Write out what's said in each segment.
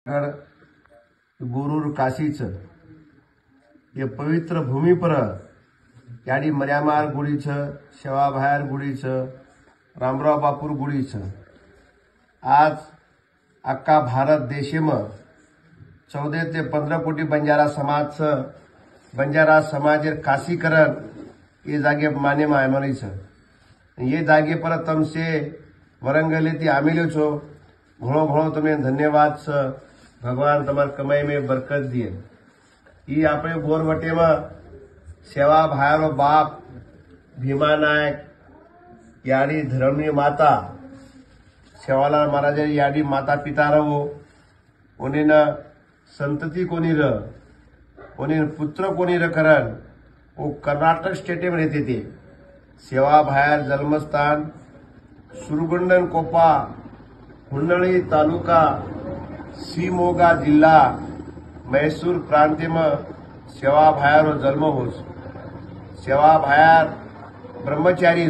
गुरुर काशीचं ये पवित्र भूमी पर याडी मर्यामार गुडीचं शेवाभायर गुडीचं रामराव बापूर गुडीचं आज अख्खा भारत देशेમાં 14 ते 15 कोटी बंजारा समाजचं बंजारा समाजेर काशीकरण ये जागे माने मायमनीचं ये जागे पर तमसे वरंगले ती आमिलो छो घणो घणो तमे धन्यवाद छ भगवान तमार कमाई में बरकत दिए। ई आपणे बोरवटेमा सेवा भायरो बाप भीमा नायक याडी धर्मनी माता सेवालाल महाराज याडी माता पिता रहो उन्हें संतति कोणी र उन्हें पुत्र कोणी र करन वो कर्नाटक स्टेट में रहते थे। सेवा भायर जन्मस्थान सुरगुंडन कोपा हुन्नळी तालुका शिवमोगा जिल्हा मैसूर प्रांत में सेवा भायर जन्म होस। सेवा भायर ब्रह्मचारी र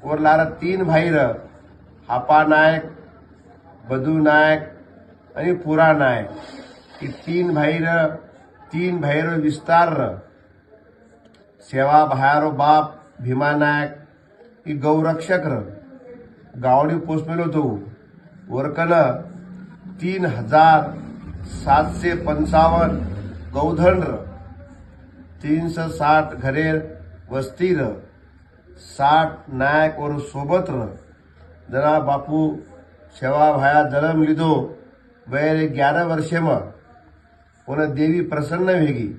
और लारा 3 भाई र हापा नायक बधू नायक आणि पुरा नायक ये 3 भाई र विस्तार र सेवा भायरो बाप भीमा नायक ये गौरक्षक र गावडी पोचमेलो तो वरकन 3755 गौधन र 360 घरेर वस्ती र 60 नायक और सोबत र जना बापू सेवा भाया जन्म लीधो वैर 11 वर्षे में उन्हें देवी प्रसन्न वेगी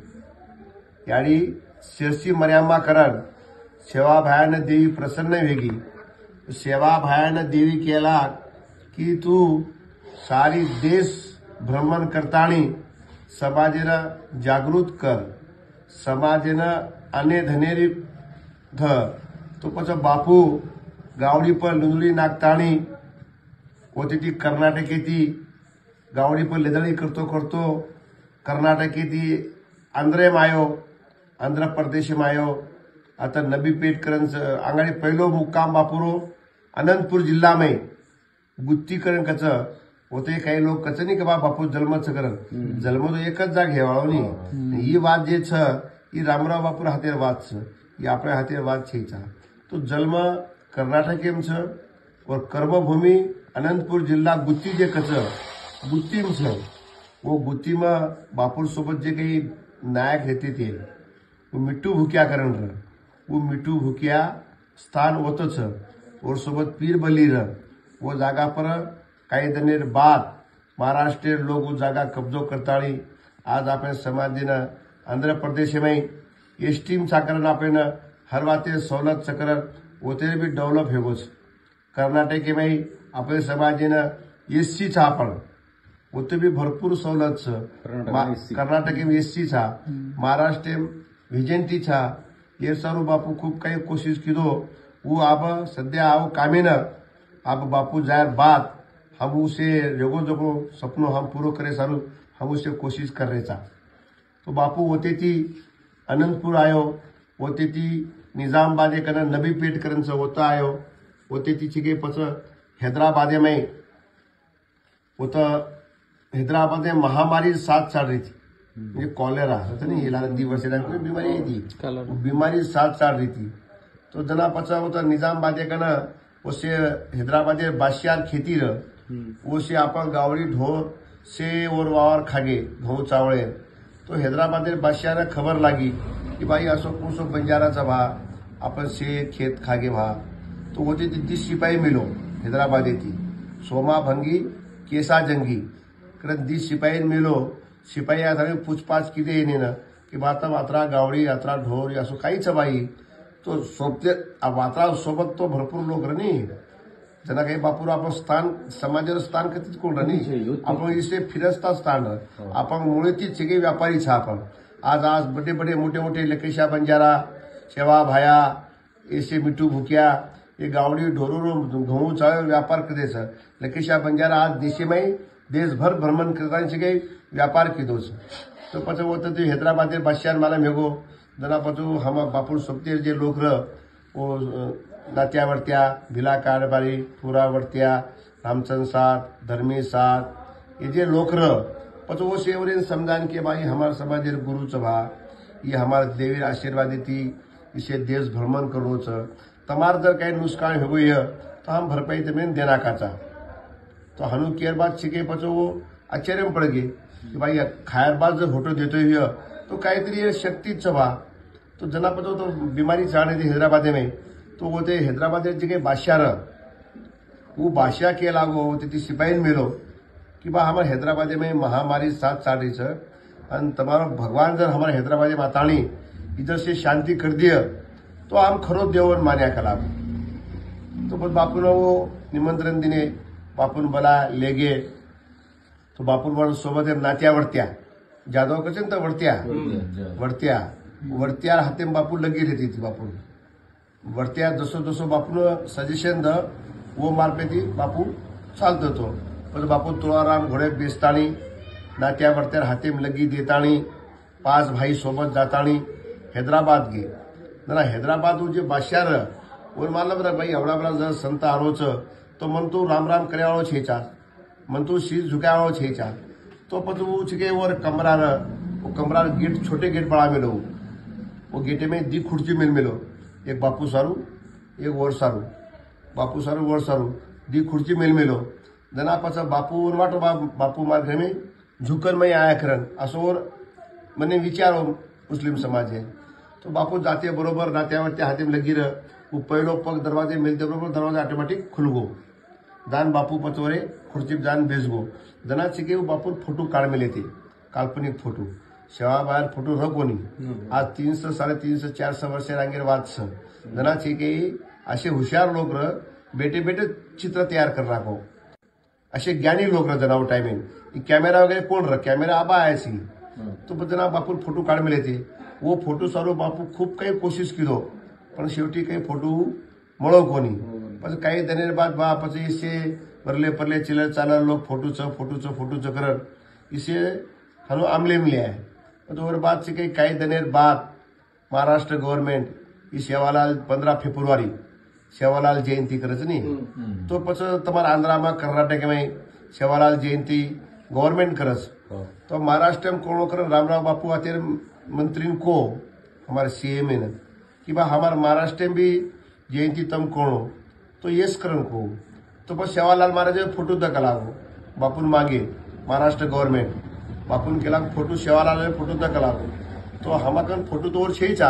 याडी शिरसी मर्यामा करण सेवा भायाने देवी प्रसन्न वेगी। सेवा भायाने देवी केला की तू सारी देश भ्रमण करतानी समाजेना जागृत कर समाजेना अने धनेरी ध तो पछ बापू गावडी पर लुंगडी नागतानी होती ती कर्नाटकेती गावडी पर लेदळी करतो करतो कर्नाटकेती आंध्रे मायो आंध्र प्रदेश मायो आता नबी पेट करंच आंगडी पहिलो मुक्काम बापूरो अनंतपुर जिल्हा में गुत्तीकरण कच होते काही लोक कच नाही का बापू जन्मच करन जन्म तो एकच जाग हेवाळो नाही ही बात जे छ ही रामराव बापूर हातेर बात छ ही आपल्या हातेर बात छेचा तो जन्म कर्नाटकेम छ और कर्मभूमि अनंतपुर जिल्हा गुत्ती जे कच गुत्तीम छ वो गुत्ती में बापूर सोबत जे काही नायक रहते थे वो मिट्टू भूकिया करण र वो मिट्टू भूकिया स्थान होतो छ और सोबत पीर बली र वो जागा पर काही दिनेर बाद महाराष्ट्र लोग उस जागा कब्जो करताड़ी आज आपने समाज दिन आंध्र प्रदेश में एसटीम साकरण आपने हर बातें सवलत सकरण होते भी डेव्हलप हो कर्नाटक में आपले समाज दिन एससी छा पण होते भी भरपूर सवलत कर्नाटक में एससी छा महाराष्ट्र विजेंटी छा ये सारू बापू खूब काही कोशिश कीधो वो आप सद्या आओ कामे न आप बापू जायर बात हम उसे जोगो जोगो सपनों हम पूरो करे सारू हम उसे कोशिश कर रहे था। तो बापू होते थी अनंतपुर आयो होते थी निजामबादे कना नबी पेट करन से होता आयो होते थी छिके पछ हैदराबादे में होता हैदराबादे महामारी साथ चल रही थी ये कॉलेरा होता नहीं ये लाला दिवस कोई बीमारी थी बीमारी साथ चल रही थी। तो जना पचा होता निजामबादे कना उसे हैदराबादे बादशाह खेती र उसे आपण गावडी ढोर से और वावर खागे घऊ चावळे तो हैदराबादे बादशाह ने खबर लागी कि भाई असो कुसो बंजाराचा भा आपण से खेत खागे भा तो होते ती सिपाही मिलो हैदराबादे थी सोमा भंगी केसा जंगी करत दी सिपाही मिलो सिपाही आज आम्ही पूछपाछ किती येणे ना की बाता वात्रा गावडी यात्रा ढोर असो काहीच बाई तो सोबते वात्रा सोबत तो भरपूर लोक रनी जना काही बापूर आपण स्थान समाजाचं स्थान कधीच कोण रनी आपण इसे फिरस्ता स्थान आपण मुळे ती सगळे व्यापारी छा आपण आज बड़े बड़े मोठे मोठे लकेशा बंजारा सेवा भाया ऐसे मिट्टू भूकिया ये गावडी ढोरो घऊ चावे व्यापार करते छ लकेशा बंजारा आज देश में देश भर भ्रमण करता सगळे व्यापार कीधो तो पछ होतं ते हैदराबादे बादशाह मला मेगो जना पचू हम बापूर सोबते जे लोक र वो नात्यावरत्या भिला कारबारी पुरावरत्या रामचंद साथ धर्मी साथ ये जे लोक रह पच वो सेवरेन समझान के भाई हमारा समाज गुरु भा ये हमारा देवी आशीर्वाद थी इसे देश भ्रमण करो तमार जर कहीं नुकसान हो गई है तो हम भरपाई तमें देना काचा तो हनु केयर बात छिके पचो वो आश्चर्य में पड़ गए कि भाई खायर बाद जब फोटो देते हुए तो काहीतरी शक्ति भा तो जना पचो तो बीमारी चाहने थी हैदराबाद में तो वो हैदराबाद जे बादशाह रह वो बादशाह के लागो ती सिपाही मिलो कि बा हमारे हैदराबाद में महामारी साथ साड़ी छ और तमारो भगवान जर हमारे हैदराबाद में आताणी इधर से शांति कर दिया तो हम खरो देवन मान्या कलाब तो बस बापू ने वो निमंत्रण दिने बापू ने बोला ले गए तो बापू ने सोबत नात्या वर्त्या जादव कसे ना वर्त्या वर्त्या वर्त्या हाथे बापू लगी रहती थी बापू वर्त्या जसो जसो बापू ने सजेशन द वो मार्फेती बापू चालतो तो पण बापू तुळाराम घोडे बेसताणी नात्या वर्त्यार हाथे लगी देताणी 5 भाई सोबत जाताणी हैदराबाद गे ना हैदराबाद जो बादशाह रह और मालूम रहा भाई हवड़ा बड़ा जर संत आरोच तो मन तो राम राम करे वालों छे चार मन तो शीश झुकाया वालों छे चार तो पच वो छिके और कमरा रह वो कमरा गेट छोटे गेट बड़ा मिलो वो गेटे में दी खुर्ची मिलो एक बापू सारू एक और सारू बापू सारू और सारू दी खुर्ची मिलो जना पाचा बापू वाटो बापू मार घर में झुकन में आया करन असो और मने विचारो मुस्लिम समाज है तो बापू जाते बरोबर नात्यावरती हाथी में लगी रह वो पहलो पग दरवाजे मिलते बरोबर दरवाजा ऑटोमेटिक खुल गो जान बापू पचवरे खुर्ची जान बेस गो जना छिके वो बापू फोटो काढ मिले थे काल्पनिक फोटो शेवा बाहेर फोटो रह कोणी आज 300 350 400 वर्ष रांगेर वाच जना छिके असे हुशार लोक रह बेटे बेटे चित्र तैयार कर राखो असे ज्ञानी लोक रह जनावर टाइमिंग कॅमेरा वगैरे कोण रह कॅमेरा आबा आयसी तो जना बापू फोटो काढ मिले थे वो फोटो सारो बापू खूप काही कोशिश किलो पण शेवटी काही फोटो मळो कोणी पण काही दिनेर बाद बापाचे इसे परले परले चिलर चालर लोक फोटोचं करत इसे हनो आमले मिले आहे तो और बात से काही दिनेर बाद महाराष्ट्र गवर्नमेंट ई सेवालाल 15 फेब्रुआरी सेवालाल जयंती करच नहीं तो पछ तुम्हारा आंध्रा में कर्नाटक में सेवालाल जयंती गवर्नमेंट करस तो महाराष्ट्र में कोण कर रामराव बापू आते मंत्री को हमारे सीएम है कि बा हमारे महाराष्ट्र में भी जयंती तम कोणो तो यस करन को तो बस सेवालाल महाराज फोटो तक लागो बापून मागे महाराष्ट्र गवर्नमेंट बापून केला फोटो सेवालाल फोटो तक लागो तो हमाकन फोटो तो और छे चा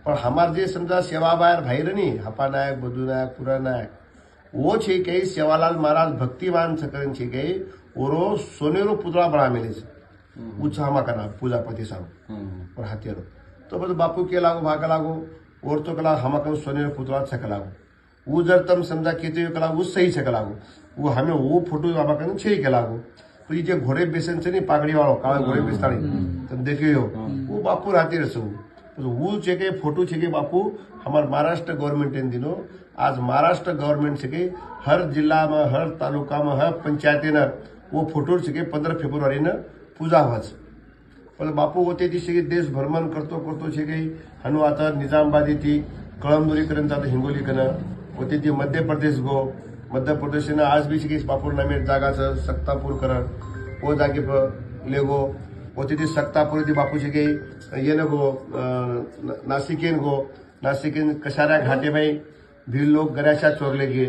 पर हमार जे समझा सेवा बाहेर भाई नहीं हपा नायक बधु नायक पुरा नायक वो छे कई सेवालाल महाराज भक्तिवान सकरन छे कई ओरो सोनेरो पुतळा बना मिले उच्च हमा करना पूजापति साहब और हाथियारो तो बस बापू के लागो भागा लागो और तो कला हमा कर सोनेरो पुतळा छक लागो वो जर तम समझा केते कला वो सही छक लागो वो हमें वो फोटो हमा कर छे के लागो तो ये घोड़े बेसन से नहीं पागड़ी वालों काला घोड़े बेसतानी तुम देखे हो वो बापू रहते रसो तो वो छे फोटो छे बापू हमारे महाराष्ट्र गवर्नमेंट इन दिनों आज महाराष्ट्र गवर्नमेंट छे हर जिला में हर तालुका में हर पंचायत न वो फोटो छे 15 फेब्रुआरी न पूजा होच पण बापू होते ती देश भ्रमण करतो छे हनु आता निजामाबादी थी कळमनुरी करन आता हिंगोली कन होते ती मध्य प्रदेश गो मध्य प्रदेश ने आज भी छे बापू नामे जागा छ सक्तापुर करन वो जागे पर लेगो होती थी सक्तापुर थी बापू छे ये न गो नासिकेन गो नासिकेन कसारा घाटे में भी लोग गराशा चोरले गे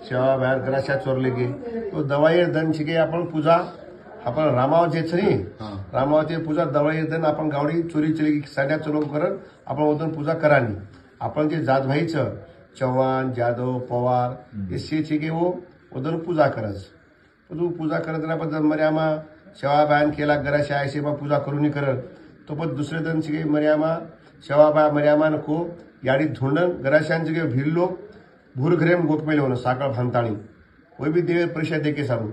सेवा बाहेर गराशा चोरले गे तो दवाई दन छे आपण पूजा आपण रामाव जे छे रामावती पूजा दवाई दन आपण गावडी चोरी चली साड्या चोरो करत आपण ओदन पूजा करानी आपण जे जात भाई छ चौहान जादव पवार ये छे के वो ओदन पूजा करस तो पूजा करत ना पण मर्यामा सेवा बायन केला गराशा आयसे बा पूजा करूनी करत तो पण दुसरे दन छे मर्यामा सेवा बा मर्यामा को याडी धुंडन गराशान छे भीड़ लोग भूर घरेम गोप में लेवन साकळ भांताणी वो भी देवे परिषद देके सारू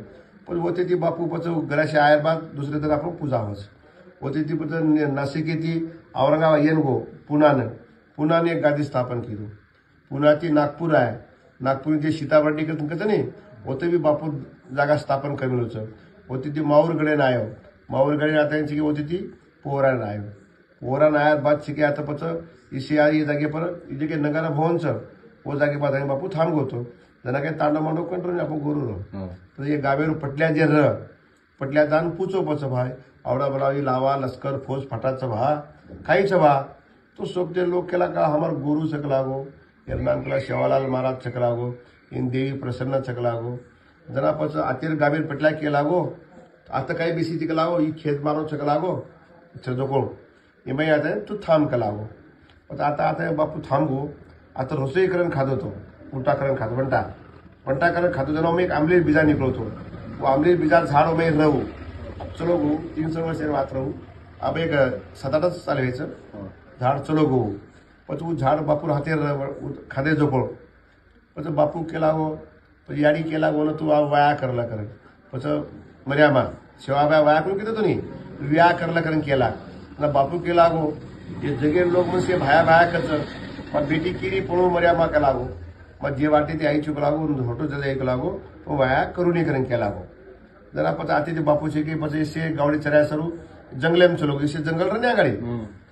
पण होते ती बापू पच गराशा आयर बाद दुसरे दिन आपण पूजा होस होते ती पच नाशिक ती औरंगाबाद येन गो पुनाने एक गादी स्थापन किलो पुना ती नागपूर आहे नागपूर जे सीताबर्डी कसं नाही होते भी बापू जागा स्थापन करेल होती ती माऊरगडे आयो माऊरगडे आता होती ती पोहरान आयो पोहरान आया बाद छिके आता पच इसे ये जागे पर जे के नगारा भवन छ वो जागे बाद बापू थांब गोतो जना काही तांडव मांडव कंट्रोल आपण करू तो ये गावेर पटल्या जे र पटल्या दान पूछो पच भाई आवड़ा बनावी लावा लश्कर फौज फटाच भा खाई छवा तो सोपते लोग केला का हमार गुरु चकलागो एर्नाकुला सेवालाल महाराज चकलागो इन देवी प्रसन्न चकलागो जना पच आतिर गाभीर पटल्या केलागो आता काही बेसी चकलागो ई खेत मारो चकलागो छजोको एमाई आता तू थांब कलागो आता आता बापू थांबगो आता रसोई करण खादो तो उल्टा करण खादो वंटा करण खादो जना में एक आमलेट बीजा निकलो तो वो आमलेट बीजा झाड़ में रहू चलो गो 300 वर्ष बात रहू अब एक 7-8 साल व्हायचं झाड चलो गो પછી झाड बापू हाते खादे जोको પછી बापू केला गो પછી याडी केला गो तू वाया करला कर પછી मर्यामा सेवाबाई वाया करून किती तुम्ही व्या करला करण केला ना बापू केला गो ये जगे लोग मुझसे भाया भाया करत मग बेटी किरी पळू मर्यामा केला गो मग जे वाटते ते आई चुक लागो होटो जले एक लागो तो वाया करून करण केला गो जरा પછી आते ते बापू છે કે પછી से गावडी चराया सरू जंगलेम चलो इसे जंगल रन्या गाडी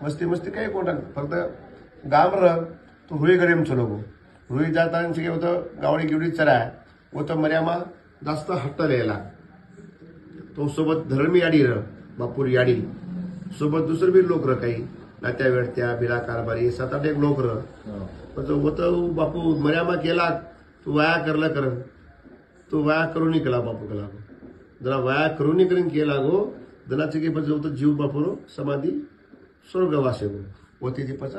मस्ती मस्ती काही कोणता फक्त गाम र तो हुई गडीम चलो गो हुई जाताना के होतं गावडी गिवडी चराय होतं मर्यामा जास्त हट्ट लिहायला तो सोबत धर्मी याडी र बापूर याडी सोबत दुसरे बी लोक र काही नात्या वेडत्या बिला कारभारी 7-8 लोक र होतं बापू मर्यामा केला तू वाया करला कर तो वाया करून केला बापू केला जरा वाया करून करून केला गो जनाचे के पच होतं जीव बापूर समाधी स्वर्गवासे गो होते ती पच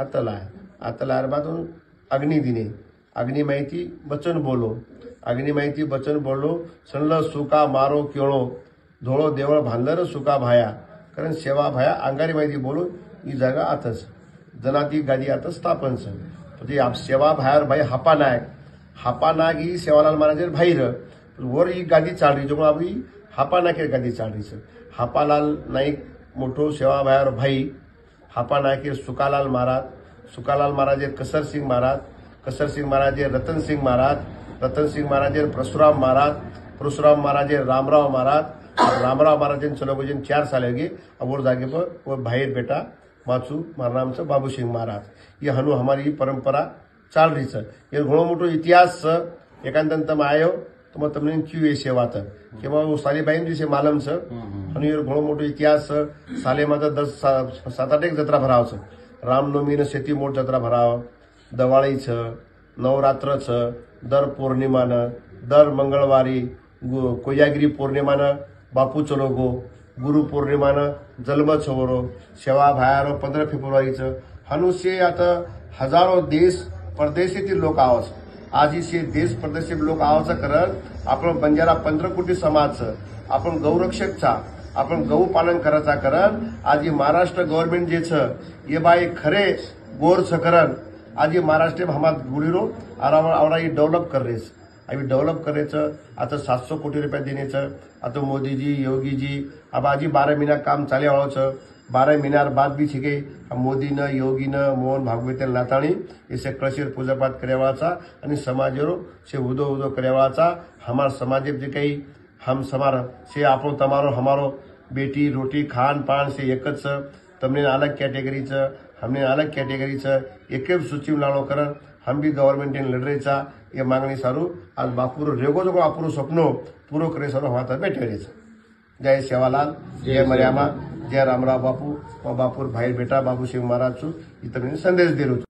आतला बाद अग्नि दिने अग्नि माहिती बचन बोलो अग्नि माहिती बचन बोलो सणल सुका मारो केळो धोळो देवळ भांदर सुका भाया कारण सेवा भाया अंगारी माहिती बोलो ही जागा आतच जनाती गादी आता स्थापनच म्हणजे सेवा भायर भाई हापा नायक ही सेवालाल महाराज भाईर वर ही गादी चालरी जो अभी हापा नायक गादी चालरीच हापालाल नाईक मोठो सेवा भायर भाई हापा नायक सुकालाल महाराज कसर सिंग महाराज रतन सिंग महाराज परशुराम महाराज रामराव महाराज चलो गुजन 4 साल होगी अब वो जागे पर वो भाई बेटा माचू मारा नाम से बाबू सिंह महाराज ये हनु हमारी परंपरा चाल रही है ये घणो मोटो इतिहास एकांत आयो तो मैं तमने क्यों ये सेवा था कि वो साली बहन जी से मालूम से हनु ये घणो मोटो इतिहास साले में 7-8 जत्रा भराव छ रामनवमी ने शेती मोठ जत्रा भराव दवाळी छ नवरात्र छ दर पौर्णिमा न दर मंगळवारी कोजागिरी पौर्णिमा न बापू चलो गो गुरु पौर्णिमा न जन्म छवरो सेवा भायारो 15 फेब्रुवारी छ हनुसे आता हजारो देश परदेशातील लोक आवस आज इसे देश परदेशातील लोक आवचं करत आपण बंजारा 15 कोटी समाज आपण गौरक्षकचा आपण गौ पालन करायचा करण आज महाराष्ट्र गव्हर्नमेंट जे छ ये बाई खरे गोर छ करण आज महाराष्ट्र हमार गुड़ीरो आवड़ा डेवलप कर रहे अभी डेवलप कर रहे आता 700 कोटी रुपया देने आता मोदी जी योगी जी अब आज 12 महीना काम चाले वालों छ 12 महीना बाद भी छे मोदी न योगी न मोहन भागवत नाताणी इसे कळशीर पूजापाठ करवाचा आणि समाजरो से उदो करवाचा हमार समाज जे कई हम समार से आपो तमारो हमारो बेटी रोटी खान पान से एक तमने अलग कैटेगरी हमने अलग कैटेगरी एक सूची लाड़ो कर हम भी गवर्नमेंट लड़ रहे ये मांगनी सारू आज बापूर रेगो जो आपूर सपनो पूरो करे सारू हमारा बैठे रहे जय सेवालाल जय मर्यामा जय रामराव बापू बापूर भाई बेटा बाबू सिंह महाराज छू तमने संदेश दे रू।